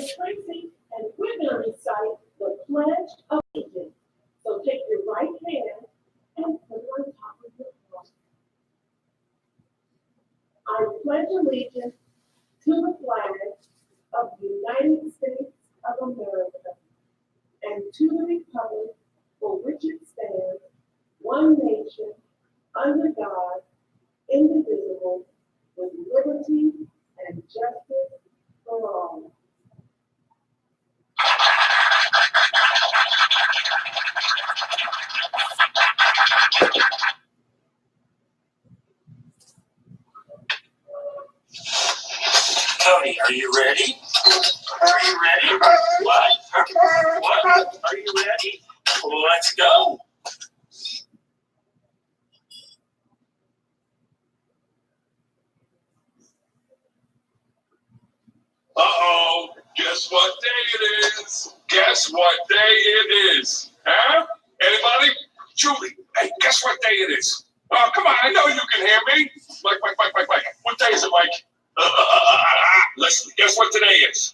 is Tracy, and we're going to recite the Pledge of Allegiance. So take your right hand and put it on top of your heart. I pledge allegiance to the flag of the United States of America and to the republic for which it stands, one nation, under God, indivisible, with liberty and justice for all. Tony, are you ready? Are you ready? What? What? Are you ready? Well, let's go. Uh-oh, guess what day it is? Guess what day it is? Huh? Anybody? Julie, hey, guess what day it is? Oh, come on, I know you can hear me. Mike. What day is it, Mike? Listen, guess what today is?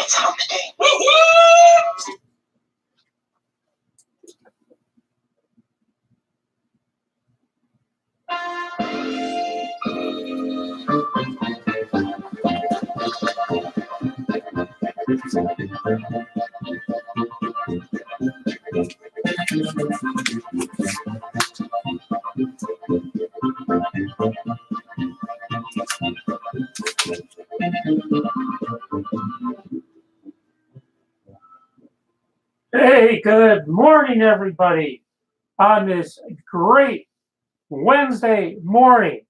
It's Hump Day. Woo-hoo! Hey, good morning, everybody, on this great Wednesday morning.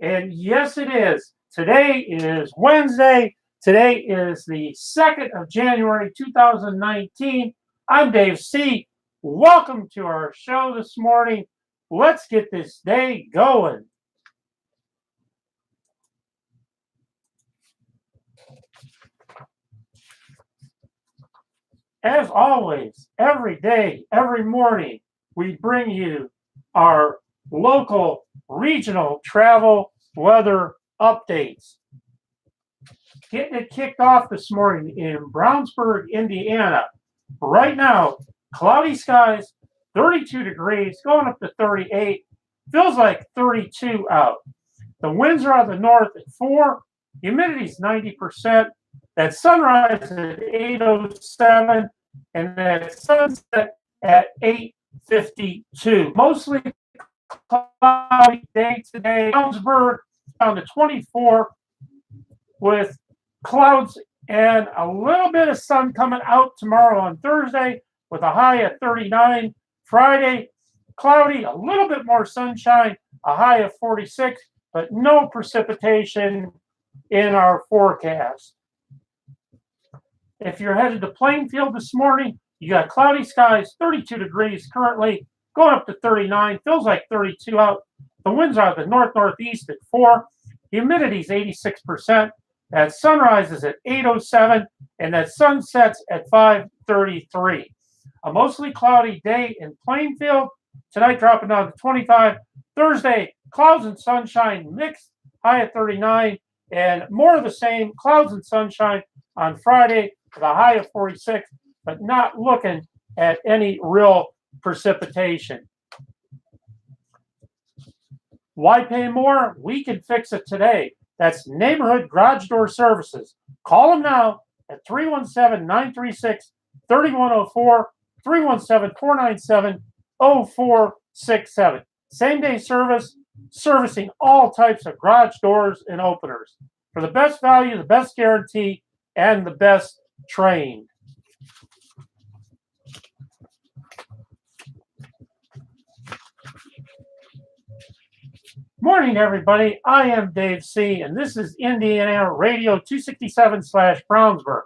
And yes, it is. Today is Wednesday. Today is the 2nd of January, 2019. I'm Dave C. Welcome to our show this morning. Let's get this day going. As always, every day, every morning, we bring you our local, regional travel weather updates. Getting it kicked off this morning in Brownsburg, Indiana. Right now, cloudy skies, 32 degrees, going up to 38. Feels like 32 out. The winds are out of the north at 4. Humidity's 90%. That sunrise at 8:07 and that sunset at 8:52. Mostly cloudy day today. Brownsburg down to 24 with clouds and a little bit of sun coming out tomorrow on Thursday with a high of 39. Friday, cloudy, a little bit more sunshine, a high of 46, but no precipitation in our forecast. If you're headed to Plainfield this morning, you got cloudy skies, 32 degrees currently, going up to 39. Feels like 32 out. The winds are the north-northeast at 4. Humidity's 86%. That sunrise is at 8:07, and that sun sets at 5:33. A mostly cloudy day in Plainfield. Tonight dropping down to 25. Thursday, clouds and sunshine mixed, high at 39. And more of the same, clouds and sunshine on Friday with a high of 46, but not looking at any real precipitation. Why pay more? We can fix it today. That's Neighborhood Garage Door Services. Call them now at 317-936-3104, 317-497-0467. Same-day service, servicing all types of garage doors and openers. For the best value, the best guarantee, and the best trained. Morning, everybody. I am Dave C., and this is Indiana Radio 267/Brownsburg.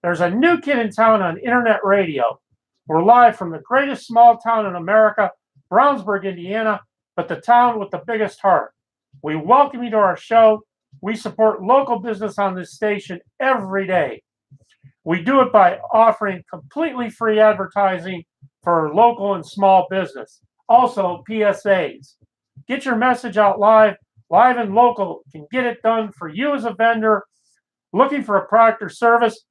There's a new kid in town on internet radio. We're live from the greatest small town in America, Brownsburg, Indiana, but the town with the biggest heart. We welcome you to our show. We support local business on this station every day. We do it by offering completely free advertising for local and small business. Also, PSAs. Get your message out live and local. Can get it done for you as a vendor. Looking for a product or service?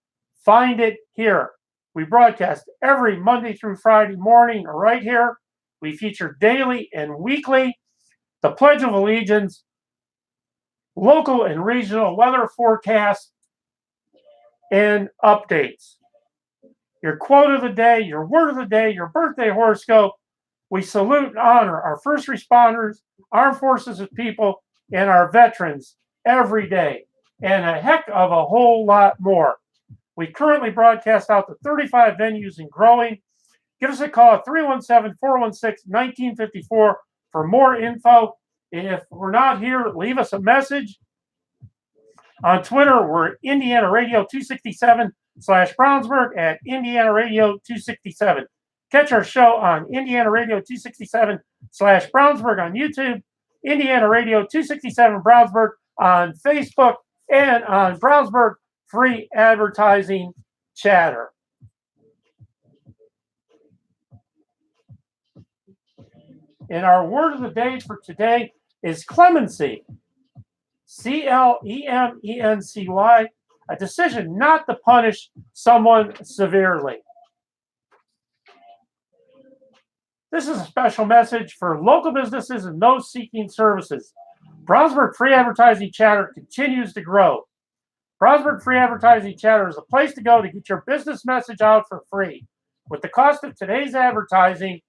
Find it here. We broadcast every Monday through Friday morning right here. We feature daily and weekly the Pledge of Allegiance, local and regional weather forecasts, and updates. Your quote of the day, your word of the day, your birthday horoscope. We salute and honor our first responders, armed forces of people, and our veterans every day, and a heck of a whole lot more. We currently broadcast out to 35 venues and growing. Give us a call at 317-416-1954 for more info. If we're not here, leave us a message. On Twitter, we're Indiana Radio 267 /Brownsburg at Indiana Radio 267. Catch our show on Indiana Radio 267 /Brownsburg on YouTube, Indiana Radio 267 Brownsburg on Facebook, and on Brownsburg Free Advertising Chatter. And our word of the day for today is clemency. CLEMENCY, a decision not to punish someone severely. This is a special message for local businesses and those seeking services. Brownsburg Free Advertising Chatter continues to grow. Brownsburg Free Advertising Chatter is a place to go to get your business message out for free. With the cost of today's advertising,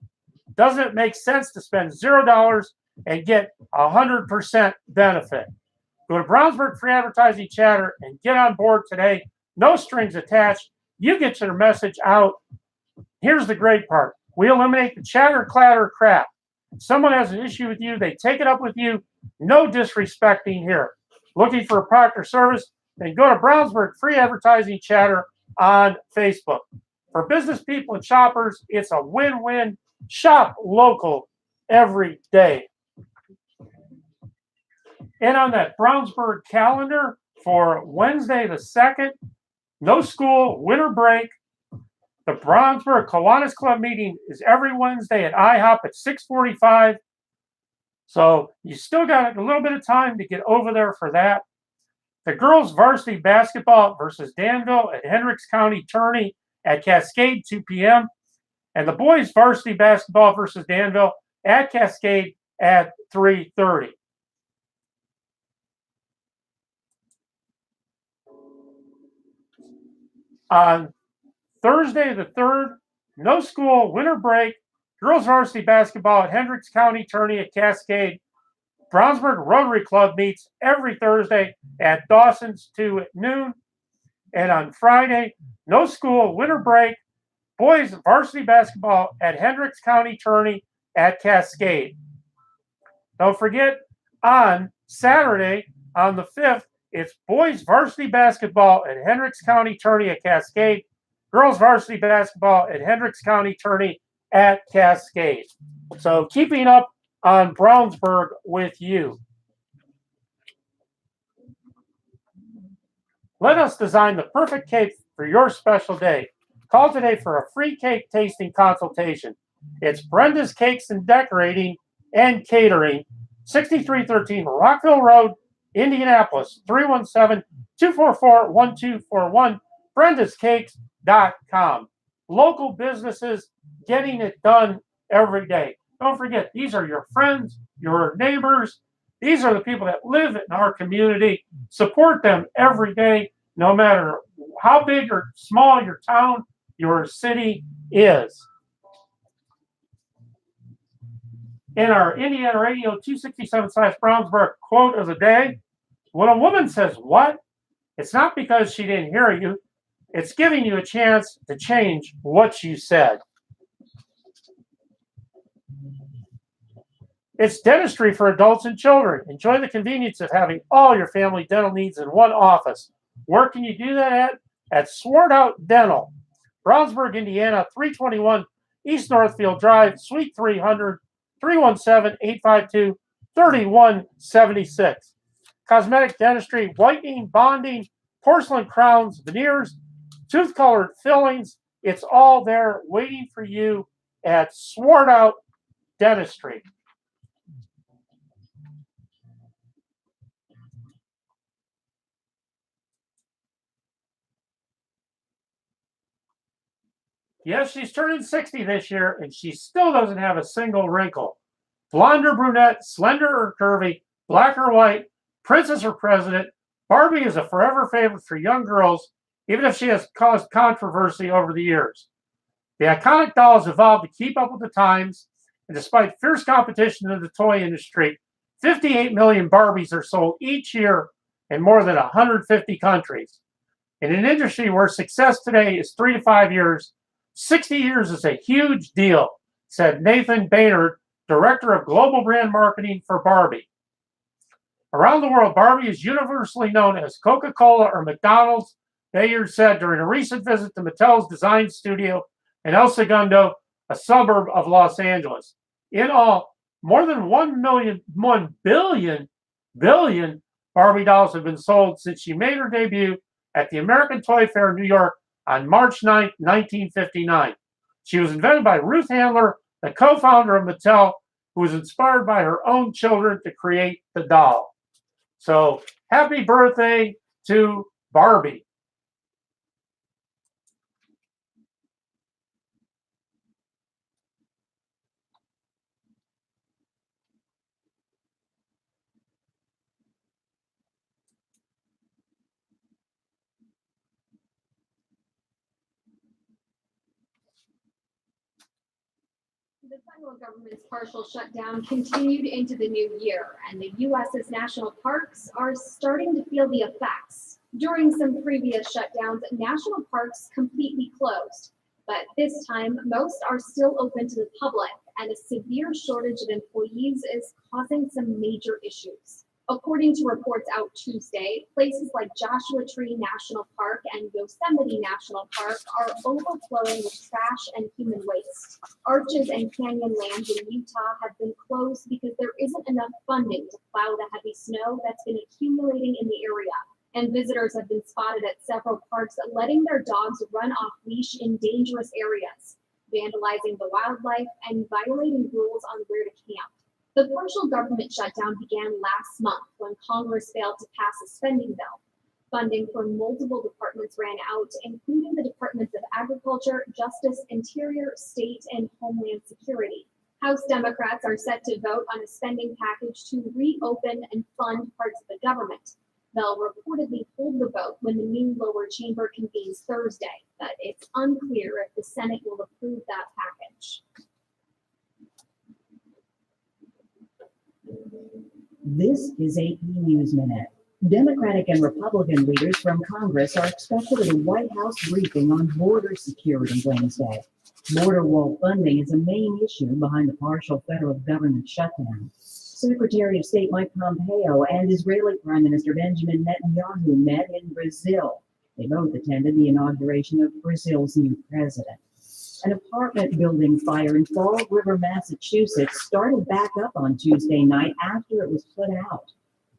doesn't it make sense to spend $0 and get 100% benefit? Go to Brownsburg Free Advertising Chatter and get on board today. No strings attached. You get your message out. Here's the great part. We eliminate the chatter, clatter, crap. If someone has an issue with you, they take it up with you. No disrespecting here. Looking for a product or service? Then go to Brownsburg Free Advertising Chatter on Facebook. For business people and shoppers, it's a win-win. Shop local every day. And on that Brownsburg calendar for Wednesday the 2nd, no school, winter break. The Brownsburg Kiwanis Club meeting is every Wednesday at IHOP at 6:45. So you still got a little bit of time to get over there for that. The girls varsity basketball versus Danville at Hendricks County Tourney at Cascade, 2 p.m. And the boys varsity basketball versus Danville at Cascade at 3:30. On Thursday the 3rd, no school, winter break, girls varsity basketball at Hendricks County Tourney at Cascade. Brownsburg Rotary Club meets every Thursday at Dawson's 2 at noon. And on Friday, no school, winter break, boys varsity basketball at Hendricks County Tourney at Cascade. Don't forget, on Saturday, on the 5th, it's boys varsity basketball at Hendricks County Tourney at Cascade, girls varsity basketball at Hendricks County Tourney at Cascade. So keeping up on Brownsburg with you. Let us design the perfect cake for your special day. Call today for a free cake tasting consultation. It's Brenda's Cakes and Decorating and Catering, 6313 Rockville Road, Indianapolis, 317-244-1241, brendascakes.com. Local businesses getting it done every day. Don't forget, these are your friends, your neighbors. These are the people that live in our community. Support them every day, no matter how big or small your town, your city is. In our Indiana Radio 267/Brownsburg quote of the day, when a woman says what, it's not because she didn't hear you. It's giving you a chance to change what you said. It's dentistry for adults and children. Enjoy the convenience of having all your family dental needs in one office. Where can you do that at? At Sword Out Dental, Brownsburg, Indiana, 321 East Northfield Drive, Suite 300, 317-852-3176. Cosmetic dentistry, whitening, bonding, porcelain crowns, veneers, tooth-colored fillings. It's all there waiting for you at Sword Out Dentistry. Yes, she's turning 60 this year, and she still doesn't have a single wrinkle. Blonde or brunette, slender or curvy, black or white, princess or president, Barbie is a forever favorite for young girls, even if she has caused controversy over the years. The iconic doll has evolved to keep up with the times, and despite fierce competition in the toy industry, 58 million Barbies are sold each year in more than 150 countries. In an industry where success today is 3 to 5 years, 60 years is a huge deal, said Nathan Baynard, Director of Global Brand Marketing for Barbie. Around the world, Barbie is universally known as Coca-Cola or McDonald's, Baynard said during a recent visit to Mattel's design studio in El Segundo, a suburb of Los Angeles. In all, more than 1 billion Barbie dolls have been sold since she made her debut at the American Toy Fair in New York on March 9, 1959. She was invented by Ruth Handler, the co-founder of Mattel, who was inspired by her own children to create the doll. So happy birthday to Barbie. The federal government's partial shutdown continued into the new year, and the U.S.'s national parks are starting to feel the effects. During some previous shutdowns, national parks completely closed, but this time most are still open to the public, and a severe shortage of employees is causing some major issues. According to reports out Tuesday, places like Joshua Tree National Park and Yosemite National Park are overflowing with trash and human waste. Arches and canyon lands in Utah have been closed because there isn't enough funding to plow the heavy snow that's been accumulating in the area. And visitors have been spotted at several parks letting their dogs run off leash in dangerous areas, vandalizing the wildlife and violating rules on where to camp. The partial government shutdown began last month when Congress failed to pass a spending bill. Funding for multiple departments ran out, including the Departments of Agriculture, Justice, Interior, State, and Homeland Security. House Democrats are set to vote on a spending package to reopen and fund parts of the government. They'll reportedly hold the vote when the new lower chamber convenes Thursday, but it's unclear if the Senate will approve that package. This is AP News Minute. Democratic and Republican leaders from Congress are expected at a White House briefing on border security Wednesday. Border wall funding is a main issue behind the partial federal government shutdown. Secretary of State Mike Pompeo and Israeli Prime Minister Benjamin Netanyahu met in Brazil. They both attended the inauguration of Brazil's new president. An apartment building fire in Fall River, Massachusetts started back up on Tuesday night after it was put out.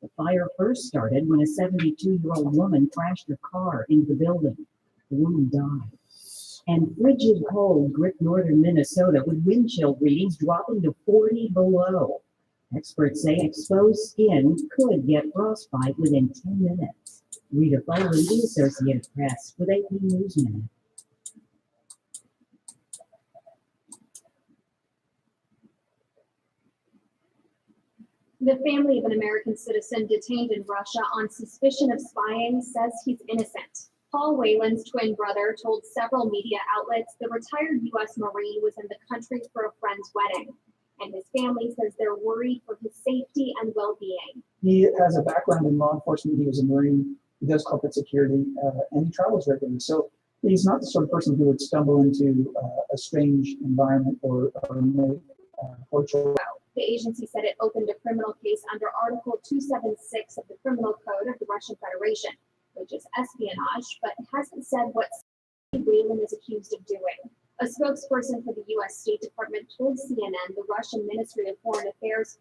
The fire first started when a 72-year-old woman crashed her car into the building. The woman died. And frigid cold gripped northern Minnesota with wind chill readings dropping to 40 below. Experts say exposed skin could get frostbite within 10 minutes. Rita Foley, the Associated Press, with AP News Minute. The family of an American citizen detained in Russia on suspicion of spying says he's innocent. Paul Whelan's twin brother told several media outlets the retired U.S. Marine was in the country for a friend's wedding, and his family says they're worried for his safety and well-being. He has a background in law enforcement. He was a Marine. He does corporate security, and he travels regularly. So he's not the sort of person who would stumble into a strange environment or make cultural. The agency said it opened a criminal case under Article 276 of the Criminal Code of the Russian Federation, which is espionage, but hasn't said what Whelan is accused of doing. A spokesperson for the U.S. State Department told CNN the Russian Ministry of Foreign Affairs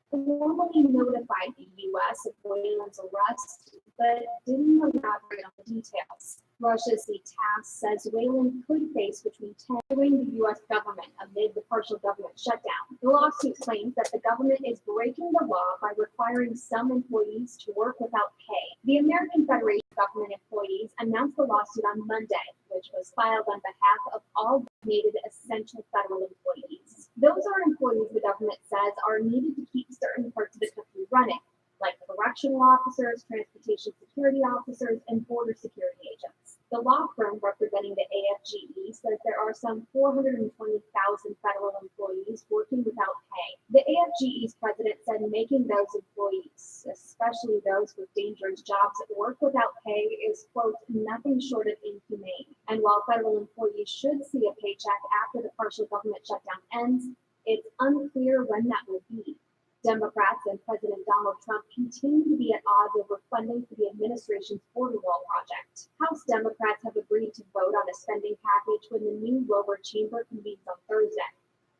formally notified the U.S. of Whelan's arrest, but didn't elaborate on the details. Russia's TASS says Wayland could face between 10 suing the U.S. government amid the partial government shutdown. The lawsuit claims that the government is breaking the law by requiring some employees to work without pay. The American Federation of Government Employees announced the lawsuit on Monday, which was filed on behalf of all designated essential federal employees. Those are employees the government says are needed to keep certain parts of the country running, like correctional officers, transportation security officers, and border security agents. The law firm representing the AFGE says there are some 420,000 federal employees working without pay. The AFGE's president said making those employees, especially those with dangerous jobs, work without pay is, quote, nothing short of inhumane. And while federal employees should see a paycheck after the partial government shutdown ends, it's unclear when that will be. Democrats and President Donald Trump continue to be at odds over funding for the administration's border wall project. House Democrats have agreed to vote on a spending package when the new lower chamber convenes on Thursday.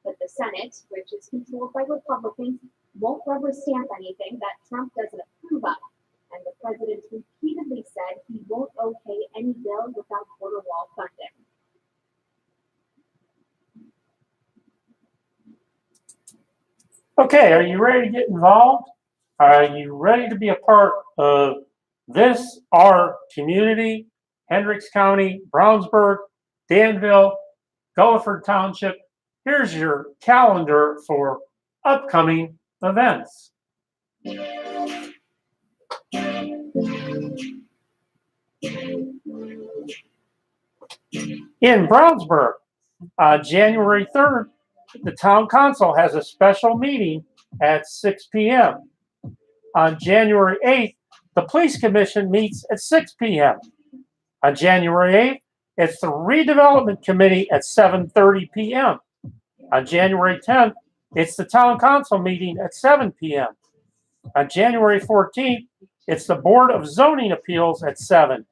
But the Senate, which is controlled by Republicans, won't rubber stamp anything that Trump doesn't approve of. And the president repeatedly said he won't okay any bill without border wall funding. Okay, are you ready to get involved? Are you ready to be a part of this, our community, Hendricks County, Brownsburg, Danville, Gulliford Township? Here's your calendar for upcoming events. In Brownsburg, January 3rd, the town council has a special meeting at 6 p.m. On January 8th, the police commission meets at 6 p.m. On January 8th, it's the redevelopment committee at 7:30 p.m. On January 10th, it's the town council meeting at 7 p.m. On January 14th, it's the Board of Zoning Appeals at 7.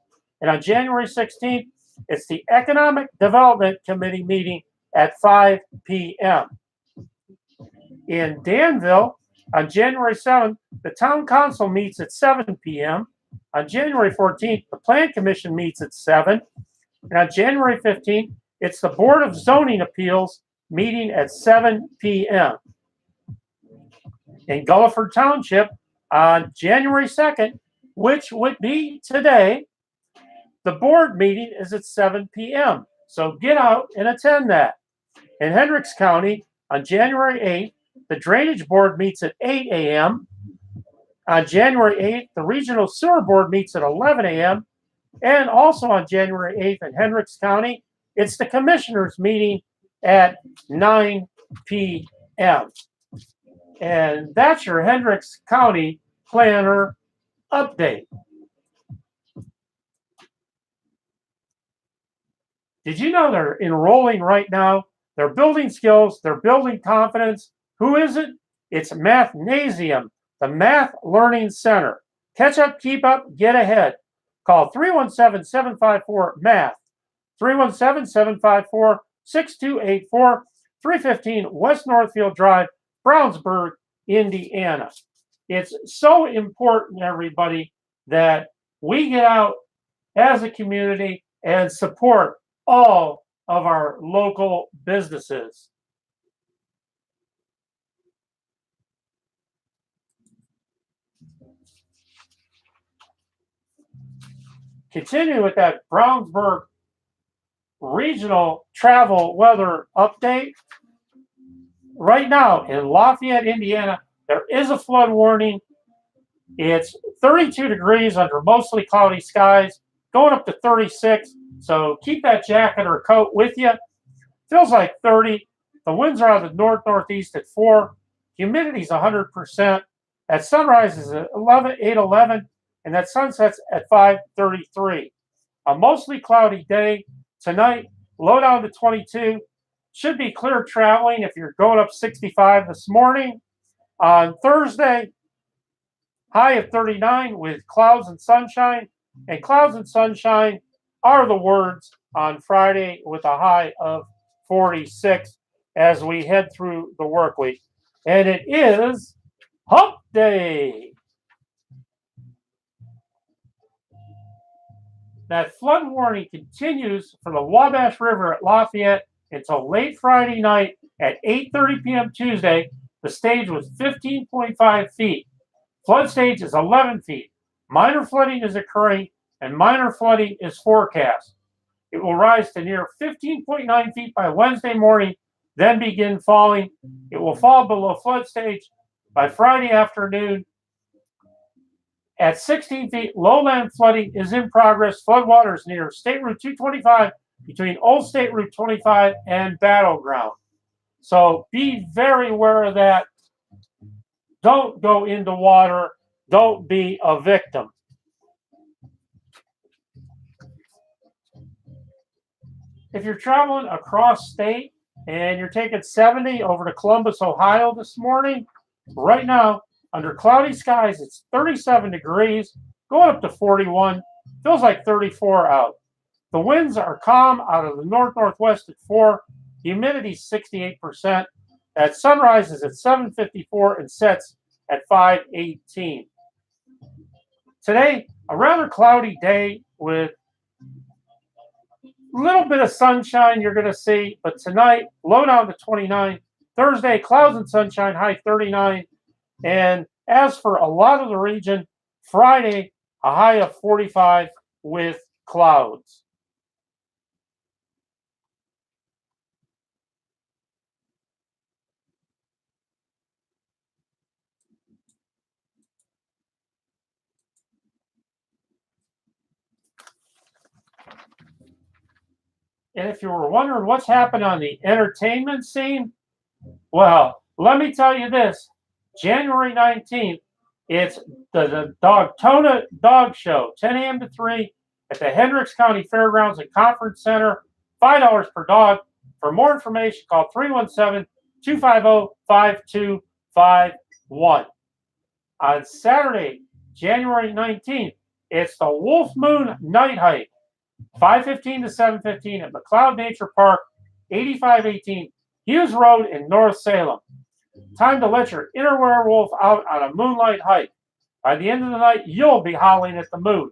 And on January 16th, it's the Economic Development Committee meeting at 5 p.m. In Danville, on January 7th, the Town Council meets at 7 p.m. On January 14th, the Plan Commission meets at 7. And on January 15th, it's the Board of Zoning Appeals meeting at 7 p.m. In Gulliford Township, on January 2nd, which would be today, the board meeting is at 7 p.m. So get out and attend that. In Hendricks County, on January 8th, the Drainage Board meets at 8 a.m. On January 8th, the Regional Sewer Board meets at 11 a.m. And also on January 8th in Hendricks County, it's the Commissioners meeting at 9 p.m. And that's your Hendricks County Planner update. Did you know they're enrolling right now? They're building skills, they're building confidence. Who is it? It's Mathnasium, the Math Learning Center. Catch up, keep up, get ahead. Call 317-754-MATH, 317-754-6284, 315 West Northfield Drive, Brownsburg, Indiana. It's so important, everybody, that we get out as a community and support all of our local businesses. Continue with that Brownsburg regional travel weather update. Right now in Lafayette, Indiana, there is a flood warning. It's 32 degrees under mostly cloudy skies, going up to 36. So keep that jacket or coat with you. Feels like 30. The winds are out of the north-northeast at 4. Humidity's 100%. That sunrise is at 8:11, and that sunsets at 5:33. A mostly cloudy day tonight. Low down to 22. Should be clear traveling if you're going up 65 this morning. On Thursday, high of 39 with clouds and sunshine. And clouds and sunshine are the words on Friday with a high of 46 as we head through the work week. And it is Hump Day. that flood warning continues for the Wabash River at Lafayette until late Friday night at 8:30 p.m. Tuesday. The stage was 15.5 feet. Flood stage is 11 feet. Minor flooding is occurring, and minor flooding is forecast. It will rise to near 15.9 feet by Wednesday morning, then begin falling. It will fall below flood stage by Friday afternoon. At 16 feet, lowland flooding is in progress. Floodwaters near State Route 225 between Old State Route 25 and Battleground. So be very aware of that. Don't go into water. Don't be a victim. If you're traveling across state and you're taking 70 over to Columbus, Ohio this morning, right now, under cloudy skies, it's 37 degrees, going up to 41. Feels like 34 out. The winds are calm out of the north-northwest at 4. Humidity 68%. At sunrise is at 7:54 and sets at 5:18. Today, a rather cloudy day with a little bit of sunshine you're going to see, but tonight, low down to 29. Thursday, clouds and sunshine, high 39. And as for a lot of the region, Friday, a high of 45 with clouds. And if you were wondering what's happened on the entertainment scene, well, let me tell you this. January 19th, it's the Dogtona Dog Show, 10 a.m. to 3 at the Hendricks County Fairgrounds and Conference Center, $5 per dog. For more information, call 317-250-5251. On Saturday, January 19th, it's the Wolf Moon Night Hike, 5:15 to 7:15 at McLeod Nature Park, 8518 Hughes Road in North Salem. Time to let your inner werewolf out on a moonlight hike. By the end of the night, you'll be howling at the moon.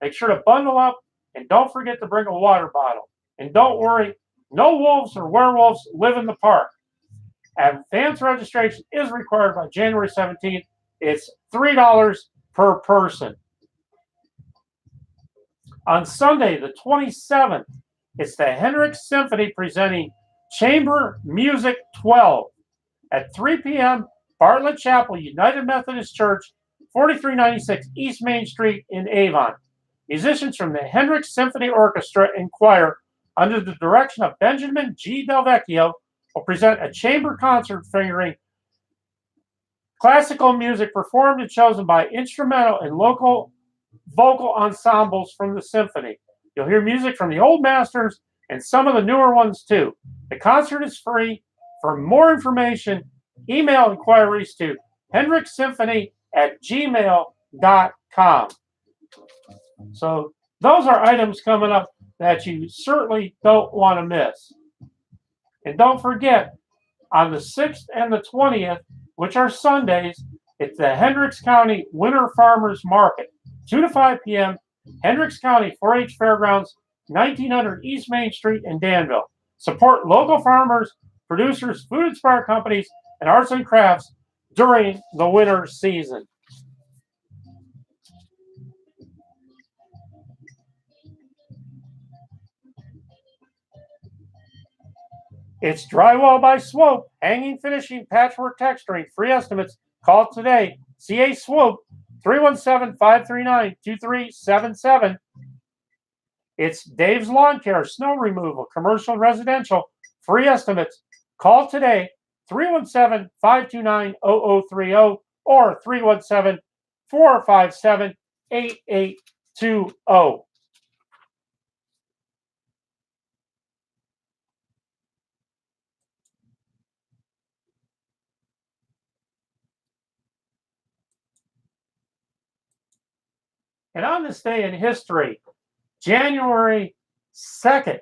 Make sure to bundle up and don't forget to bring a water bottle. And don't worry, no wolves or werewolves live in the park. Advance registration is required by January 17th. It's $3 per person. On Sunday, the 27th, it's the Hendricks Symphony presenting Chamber Music 12 at 3 p.m. Bartlett Chapel, United Methodist Church, 4396 East Main Street in Avon. Musicians from the Hendricks Symphony Orchestra and Choir, under the direction of Benjamin G. Del Vecchio, will present a chamber concert featuring classical music performed and chosen by instrumental and local vocal ensembles from the symphony. You'll hear music from the old masters and some of the newer ones too. The concert is free. For more information, email inquiries to hendrickssymphony@gmail.com. So those are items coming up that you certainly don't want to miss. And don't forget, on the 6th and the 20th, which are Sundays, it's the Hendricks County Winter Farmers Market, 2 to 5 p.m., Hendricks County 4-H Fairgrounds, 1900 East Main Street in Danville. Support local farmers, producers, food-inspired companies, and arts and crafts during the winter season. It's drywall by Swope, hanging, finishing, patchwork, texturing. Free estimates. Call today. CA Swope, 317-539-2377. It's Dave's Lawn Care, snow removal, commercial and residential. Free estimates. Call today, 317-529-0030 or 317-457-8820. And on this day in history, January 2nd,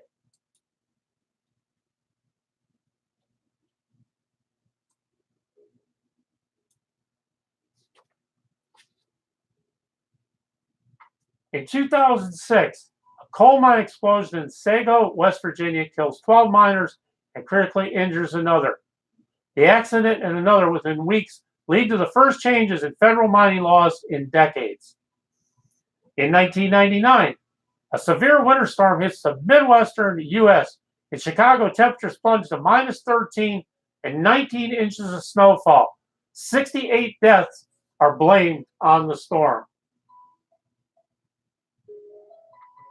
in 2006, coal mine explosion in Sago, West Virginia kills 12 miners and critically injures another. The accident and another within weeks lead to the first changes in federal mining laws in decades. In 1999, a severe winter storm hits the Midwestern U.S. In Chicago, temperatures plunged to minus 13 and 19 inches of snowfall. 68 deaths are blamed on the storm.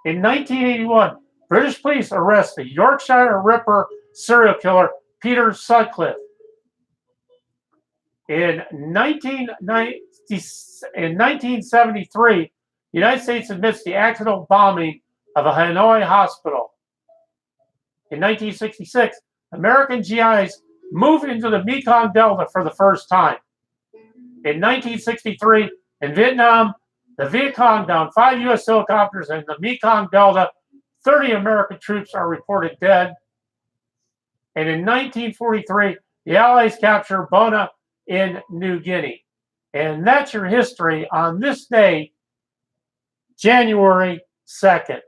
In 1981, British police arrest the Yorkshire Ripper serial killer Peter Sutcliffe. In 1973, the United States admits the accidental bombing of a Hanoi hospital. In 1966, American GIs move into the Mekong Delta for the first time. In 1963, in Vietnam, the Viet Cong downed 5 U.S. helicopters in the Mekong Delta. 30 American troops are reported dead. And in 1943, the Allies capture Bona in New Guinea. And that's your history on this day, January 2nd.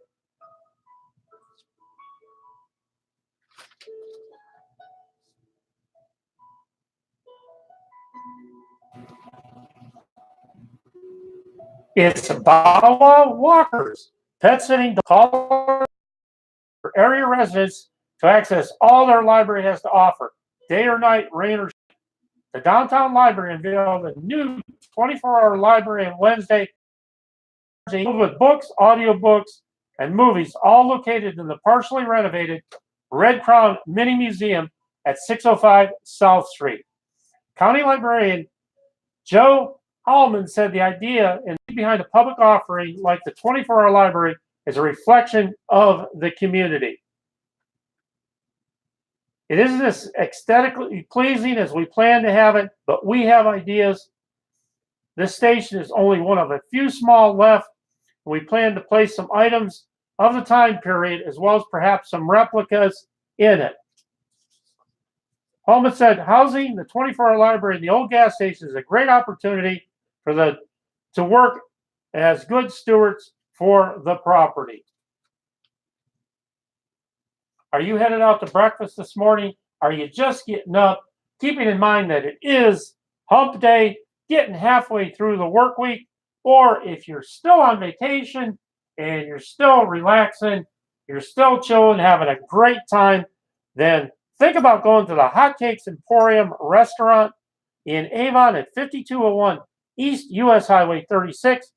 It's Bawa Walkers, pet sitting to call for area residents to access all their library has to offer, day or night, rain or shine. The downtown library unveiled a new 24-hour library on Wednesday with books, audiobooks, and movies, all located in the partially renovated Red Crown Mini Museum at 605 South Street. County Librarian Joe Hallman said the idea behind a public offering like the 24-hour library is a reflection of the community. It isn't as aesthetically pleasing as we plan to have it, but we have ideas. This station is only one of a few small left. We plan to place some items of the time period as well as perhaps some replicas in it. Hallman said housing the 24-hour library in the old gas station is a great opportunity to work as good stewards for the property. Are you headed out to breakfast this morning? Are you just getting up? Keeping in mind that it is hump day, getting halfway through the work week, or if you're still on vacation and you're still relaxing, you're still chilling, having a great time, then think about going to the Hotcakes Emporium restaurant in Avon at 5201 East US Highway 36,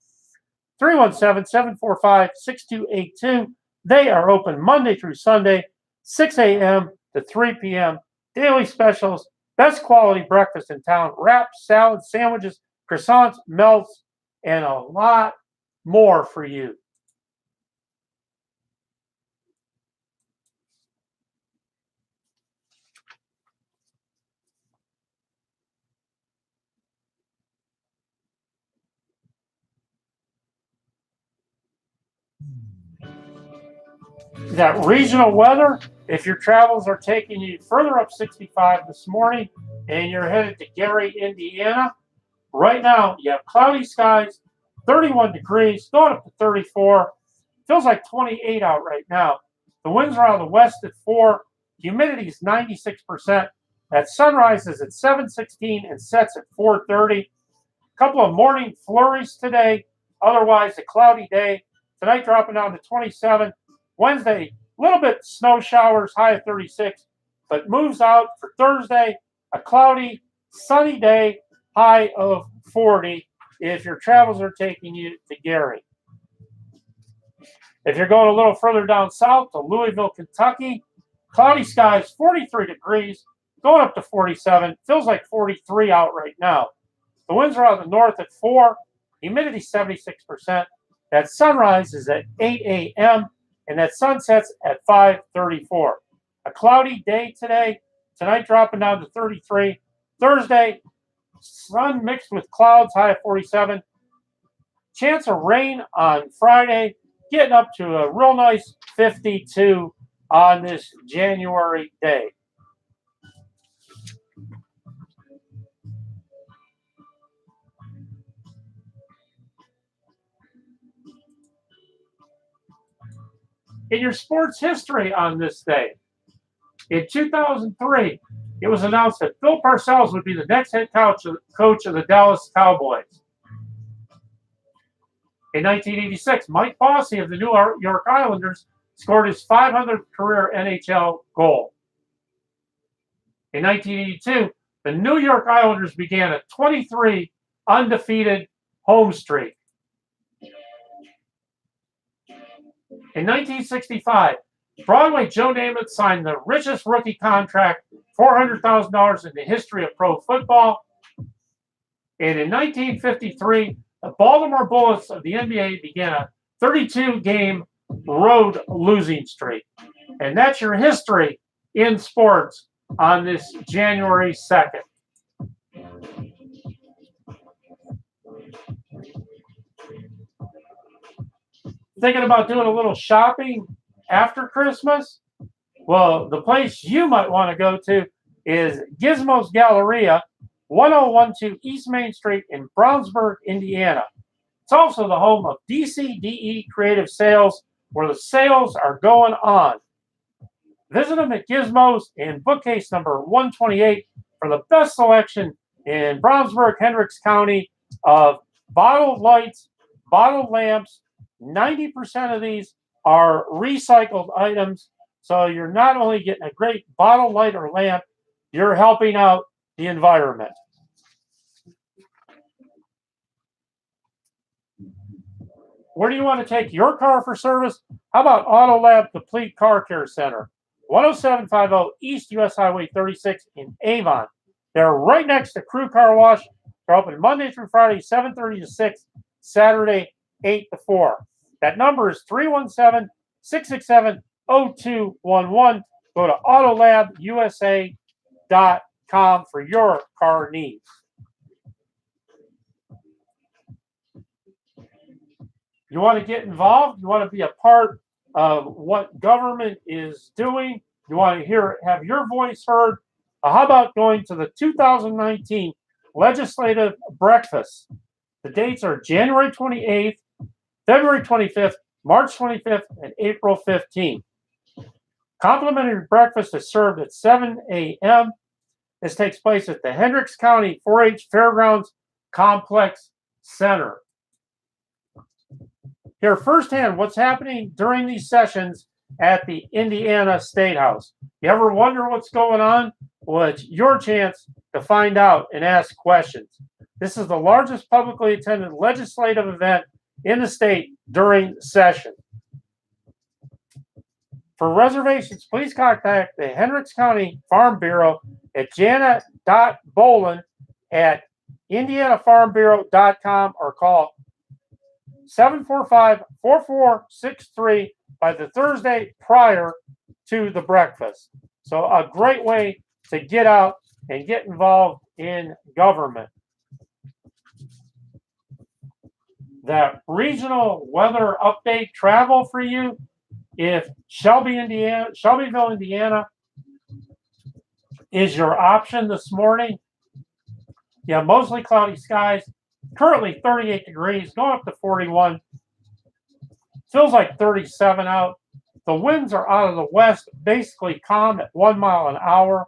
317-745-6282. They are open Monday through Sunday, 6 a.m. to 3 p.m. Daily specials, best quality breakfast in town, wraps, salads, sandwiches, croissants, melts, and a lot more for you. That regional weather, if your travels are taking you further up 65 this morning and you're headed to Gary, Indiana, right now you have cloudy skies, 31 degrees, going up to 34. Feels like 28 out right now. The winds are out of the west at 4. Humidity is 96%. At sunrise is at 7:16 and sets at 4:30. A couple of morning flurries today. Otherwise, a cloudy day. Tonight dropping down to 27. Wednesday, a little bit snow showers, high of 36, but moves out for Thursday, a cloudy, sunny day, high of 40 if your travels are taking you to Gary. If you're going a little further down south to Louisville, Kentucky, cloudy skies, 43 degrees, going up to 47. Feels like 43 out right now. The winds are out of the north at 4, humidity 76%. That sunrise is at 8 a.m. and that sun sets at 5:34. A cloudy day today. Tonight dropping down to 33. Thursday, sun mixed with clouds, high of 47. Chance of rain on Friday, getting up to a real nice 52 on this January day. In your sports history on this day, in 2003, it was announced that Bill Parcells would be the next head coach of the Dallas Cowboys. In 1986, Mike Bossy of the New York Islanders scored his 500th career NHL goal. In 1982, the New York Islanders began a 23 undefeated home streak. In 1965, Broadway Joe Namath signed the richest rookie contract, $400,000 in the history of pro football. And in 1953, the Baltimore Bullets of the NBA began a 32-game road losing streak. And that's your history in sports on this January 2nd. Thinking about doing a little shopping after Christmas? Well, the place you might want to go to is Gizmo's Galleria, 1012 East Main Street in Brownsburg, Indiana. It's also the home of DCDE Creative Sales, where the sales are going on. Visit them at Gizmo's in bookcase number 128 for the best selection in Brownsburg, Hendricks County of bottled lights, bottled lamps. 90% of these are recycled items, so you're not only getting a great bottle light or lamp, you're helping out the environment. Where do you want to take your car for service? How about Auto Lab Complete Car Care Center, 10750 East US Highway 36 in Avon. They're right next to Crew Car Wash. They're open Monday through Friday, 7:30 to 6, Saturday, 8 to 4. That number is 317-667-0211. Go to autolabusa.com for your car needs. You want to get involved? You want to be a part of what government is doing? You want to have your voice heard? How about going to the 2019 Legislative Breakfast? The dates are January 28th, February 25th, March 25th, and April 15th. Complimentary breakfast is served at 7 a.m. This takes place at the Hendricks County 4-H Fairgrounds Complex Center. Hear firsthand what's happening during these sessions at the Indiana State House. You ever wonder what's going on? Well, it's your chance to find out and ask questions. This is the largest publicly attended legislative event in the state during session. For reservations, please contact the Hendricks County Farm Bureau at janet.bolin@indianafarmbureau.com or call 745-4463 by the Thursday prior to the breakfast. So a great way to get out and get involved in government. That regional weather update travel for you, if Shelbyville, Indiana is your option this morning. Yeah, mostly cloudy skies. Currently 38 degrees, going up to 41. Feels like 37 out. The winds are out of the west, basically calm at 1 mile an hour.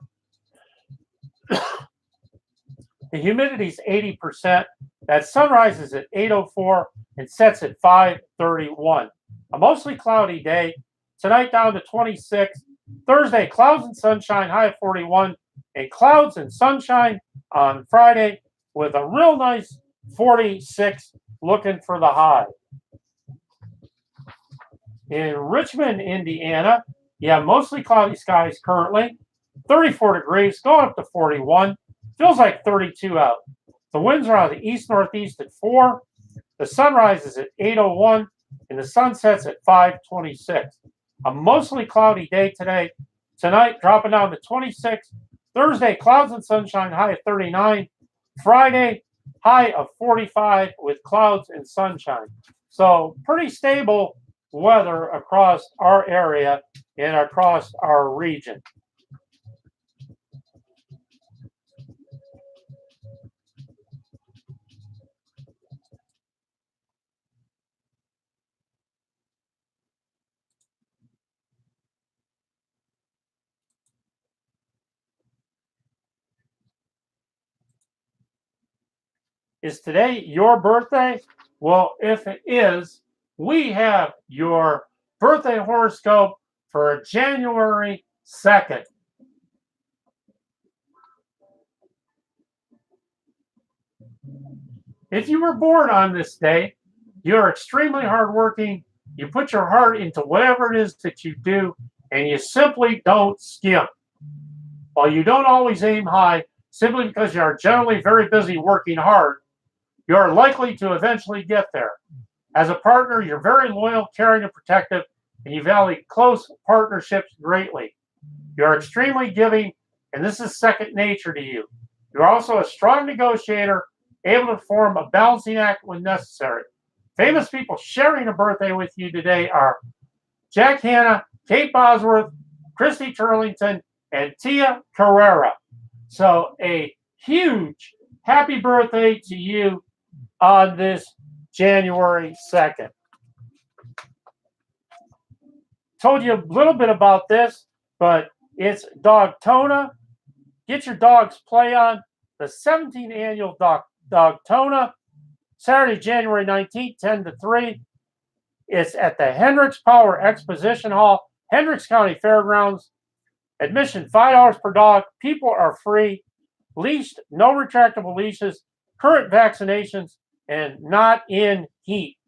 The humidity is 80%. That sunrise is at 8:04 and sets at 5:31. A mostly cloudy day. Tonight down to 26. Thursday, clouds and sunshine, high of 41. And clouds and sunshine on Friday with a real nice 46 looking for the high. In Richmond, Indiana, you have mostly cloudy skies currently. 34 degrees, going up to 41. Feels like 32 out. The winds are out of the east-northeast at 4. The sunrise is at 8:01, and the sun sets at 5:26. A mostly cloudy day today. Tonight, dropping down to 26. Thursday, clouds and sunshine, high of 39. Friday, high of 45 with clouds and sunshine. So pretty stable weather across our area and across our region. Is today your birthday? Well, if it is, we have your birthday horoscope for January 2nd. If you were born on this day, you're extremely hardworking. You put your heart into whatever it is that you do, and you simply don't skimp. While you don't always aim high, simply because you are generally very busy working hard, you are likely to eventually get there. As a partner, you're very loyal, caring, and protective, and you value close partnerships greatly. You're extremely giving, and this is second nature to you. You're also a strong negotiator, able to perform a balancing act when necessary. Famous people sharing a birthday with you today are Jack Hanna, Kate Bosworth, Christy Turlington, and Tia Carrera. So a huge happy birthday to you on this January 2nd. Told you a little bit about this, but it's Dogtona. Get your dog's play on. The 17th annual Dogtona, Saturday, January 19th, 10 to 3. It's at the Hendricks Power Exposition Hall, Hendricks County Fairgrounds. Admission $5 per dog. People are free. Leashed, no retractable leashes, current vaccinations, and not in heat.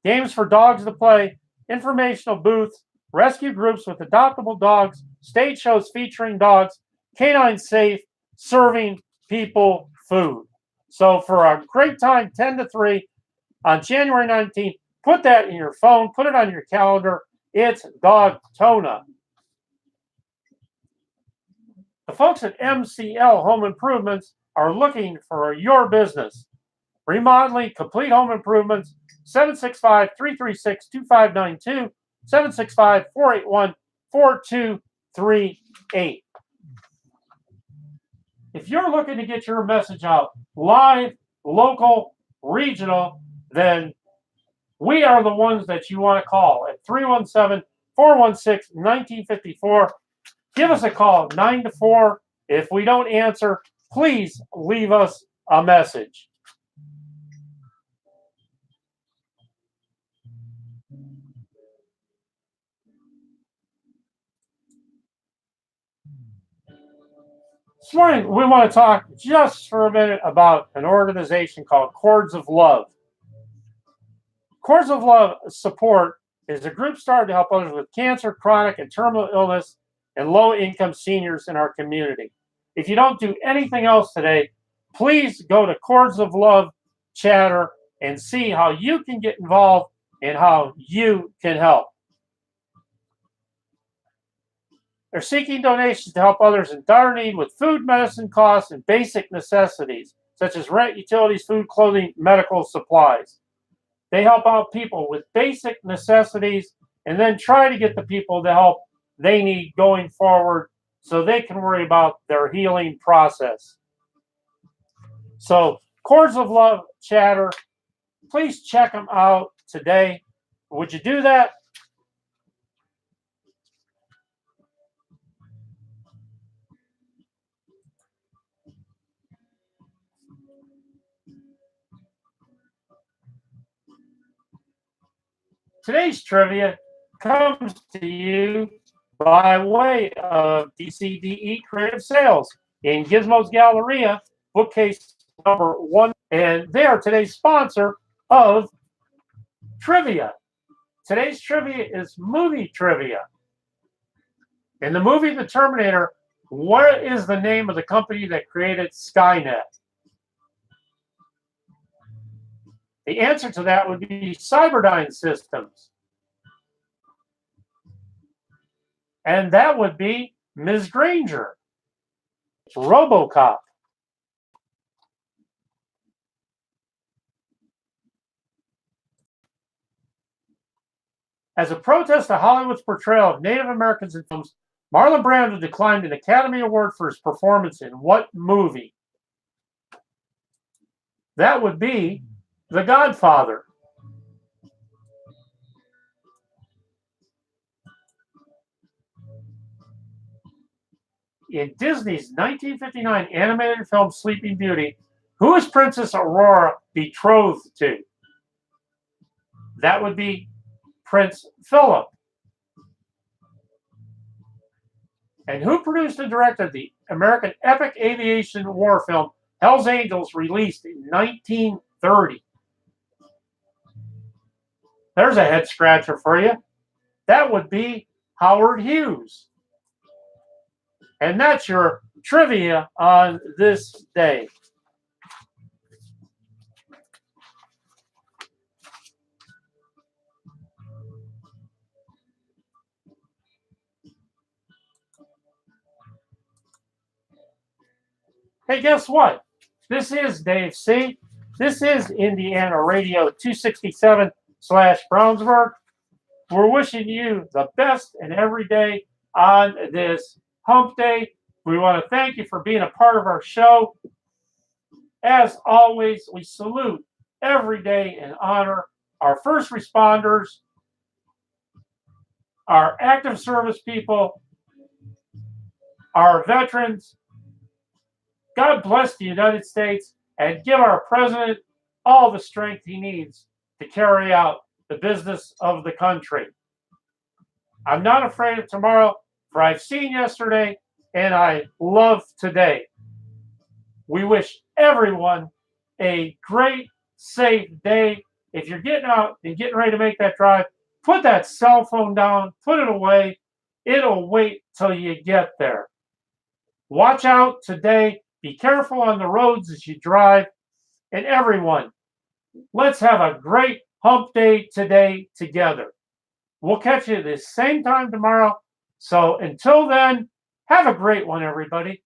Games for dogs to play, informational booths, rescue groups with adoptable dogs, stage shows featuring dogs, canine safe, serving people food. So for a great time, 10 to 3 on January 19th, put that in your phone, put it on your calendar. It's Dogtona. The folks at MCL Home Improvements are looking for your business. Remodeling, complete home improvements, 765-336-2592, 765-481-4238. If you're looking to get your message out live, local, regional, then we are the ones that you want to call at 317-416-1954. Give us a call, 9 to 4. If we don't answer, please leave us a message. This morning, we want to talk just for a minute about an organization called Cords of Love. Cords of Love Support is a group started to help others with cancer, chronic, and terminal illness, and low-income seniors in our community. If you don't do anything else today, please go to Cords of Love Chatter and see how you can get involved and how you can help. They're seeking donations to help others in dire need with food, medicine costs, and basic necessities, such as rent, utilities, food, clothing, medical supplies. They help out people with basic necessities and then try to get the people the help they need going forward so they can worry about their healing process. So, Cords of Love Chatter, please check them out today. Would you do that? Today's trivia comes to you by way of DCDE Creative Sales in Gizmo's Galleria, bookcase number 1. And they are today's sponsor of trivia. Today's trivia is movie trivia. In the movie The Terminator, what is the name of the company that created Skynet? The answer to that would be Cyberdyne Systems. And that would be Ms. Granger. It's RoboCop. As a protest to Hollywood's portrayal of Native Americans in films, Marlon Brando declined an Academy Award for his performance in what movie? That would be The Godfather. In Disney's 1959 animated film Sleeping Beauty, Who is Princess Aurora betrothed to? That would be Prince Philip. And who produced and directed the American epic aviation war film Hell's Angels, released in 1930? There's a head scratcher for you. That would be Howard Hughes. And that's your trivia on this day. Hey, guess what? This is Dave C. This is Indiana Radio 267/Brownsburg. We're wishing you the best in every day on this hump day. We want to thank you for being a part of our show. As always, we salute every day and honor our first responders, our active service people, our veterans. God bless the United States and give our president all the strength he needs to carry out the business of the country. I'm not afraid of tomorrow, for I've seen yesterday and I love today. We wish everyone a great, safe day. If you're getting out and getting ready to make that drive, put that cell phone down, put it away. It'll wait till you get there. Watch out today. Be careful on the roads as you drive. And everyone, let's have a great hump day today together. We'll catch you at the same time tomorrow. So until then, have a great one, everybody.